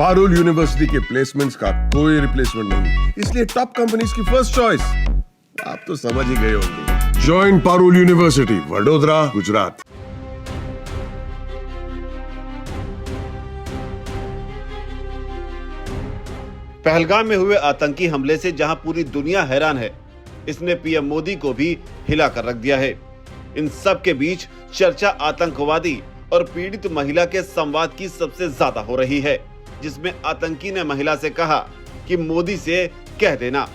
Parul university के placements का कोई रिप्लेसमेंट नहीं, इसलिए टॉप कंपनीज की फर्स्ट चॉइस। आप तो समझ ही गए होंगे। Join Parul university, Vadodara, Gujarat. पहलगाम में हुए आतंकी हमले से जहां पूरी दुनिया हैरान है, इसने पीएम मोदी को भी हिला कर रख दिया है। इन सब के बीच चर्चा आतंकवादी और पीड़ित महिला के संवाद की सबसे ज्यादा हो रही है, जिसमें आतंकी ने महिला से कहा कि मोदी से कह देना।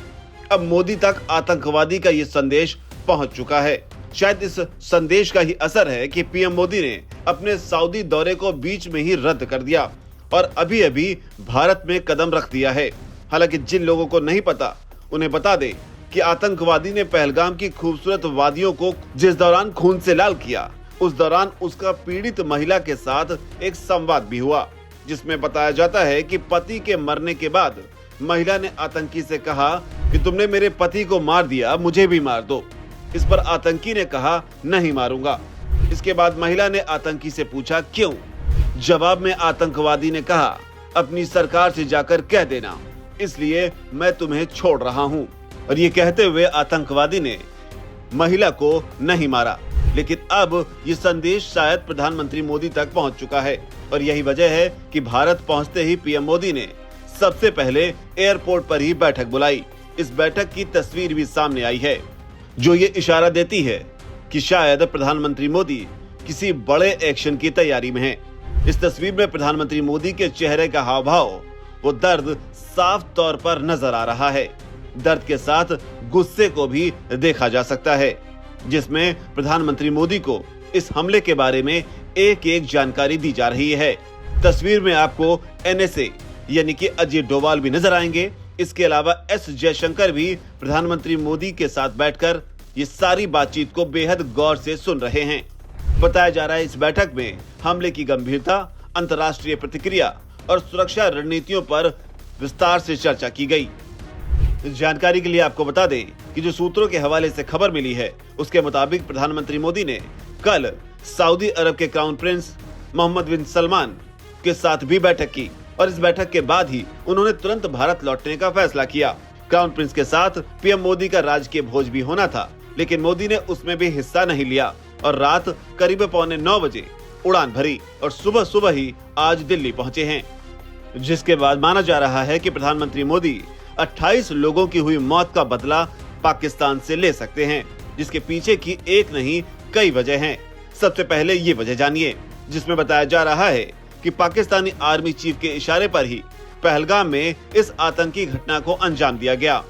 अब मोदी तक आतंकवादी का ये संदेश पहुंच चुका है। शायद इस संदेश का ही असर है कि पीएम मोदी ने अपने सऊदी दौरे को बीच में ही रद्द कर दिया और अभी अभी भारत में कदम रख दिया है। हालांकि जिन लोगों को नहीं पता, उन्हें बता दे कि आतंकवादी ने पहलगाम की खूबसूरत वादियों को जिस दौरान खून से लाल किया, उस दौरान उसका पीड़ित महिला के साथ एक संवाद भी हुआ, जिसमें बताया जाता है कि पति के मरने के बाद महिला ने आतंकी से कहा कि तुमने मेरे पति को मार दिया, मुझे भी मार दो। इस पर आतंकी ने कहा नहीं मारूंगा। इसके बाद महिला ने आतंकी से पूछा क्यों। जवाब में आतंकवादी ने कहा अपनी सरकार से जाकर कह देना, इसलिए मैं तुम्हें छोड़ रहा हूँ। और ये कहते हुए आतंकवादी ने महिला को नहीं मारा। लेकिन अब ये संदेश शायद प्रधानमंत्री मोदी तक पहुंच चुका है और यही वजह है कि भारत पहुंचते ही पीएम मोदी ने सबसे पहले एयरपोर्ट पर ही बैठक बुलाई। इस बैठक की तस्वीर भी सामने आई है, जो ये इशारा देती है कि शायद प्रधानमंत्री मोदी किसी बड़े एक्शन की तैयारी में है। इस तस्वीर में प्रधानमंत्री मोदी के चेहरे का हाव भाव, वो दर्द साफ तौर पर नजर आ रहा है। दर्द के साथ गुस्से को भी देखा जा सकता है, जिसमें प्रधानमंत्री मोदी को इस हमले के बारे में एक एक जानकारी दी जा रही है। तस्वीर में आपको एनएसए यानी कि अजय डोभाल भी नजर आएंगे। इसके अलावा एस जयशंकर भी प्रधानमंत्री मोदी के साथ बैठकर ये सारी बातचीत को बेहद गौर से सुन रहे हैं। बताया जा रहा है इस बैठक में हमले की गंभीरता, अंतर्राष्ट्रीय प्रतिक्रिया और सुरक्षा रणनीतियों पर विस्तार से चर्चा की गई। इस जानकारी के लिए आपको बता दें कि जो सूत्रों के हवाले से खबर मिली है, उसके मुताबिक प्रधानमंत्री मोदी ने कल सऊदी अरब के क्राउन प्रिंस मोहम्मद बिन सलमान के साथ भी बैठक की और इस बैठक के बाद ही उन्होंने तुरंत भारत लौटने का फैसला किया। क्राउन प्रिंस के साथ पीएम मोदी का राजकीय भोज भी होना था, लेकिन मोदी ने उसमें भी हिस्सा नहीं लिया और रात करीब 8:45 बजे उड़ान भरी और सुबह सुबह ही आज दिल्ली पहुंचे हैं, जिसके बाद माना जा रहा है कि प्रधानमंत्री मोदी 28 लोगों की हुई मौत का बदला पाकिस्तान से ले सकते हैं, जिसके पीछे की एक नहीं कई वजह हैं। सबसे पहले ये वजह जानिए, जिसमें बताया जा रहा है कि पाकिस्तानी आर्मी चीफ के इशारे पर ही पहलगाम में इस आतंकी घटना को अंजाम दिया गया।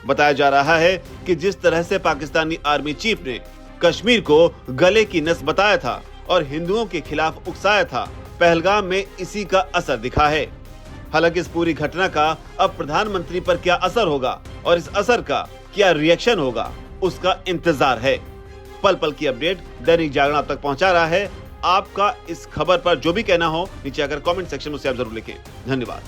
बताया जा रहा है कि जिस तरह से पाकिस्तानी आर्मी चीफ ने कश्मीर को गले की नस बताया था और हिंदुओं के खिलाफ उकसाया था, पहलगाम में इसी का असर दिखा है। हालांकि इस पूरी घटना का अब प्रधानमंत्री पर क्या असर होगा और इस असर का क्या रिएक्शन होगा, उसका इंतजार है। पल पल की अपडेट दैनिक जागरण आप तक पहुंचा रहा है। आपका इस खबर पर जो भी कहना हो, नीचे आकर कमेंट सेक्शन में उसे आप जरूर लिखें। धन्यवाद।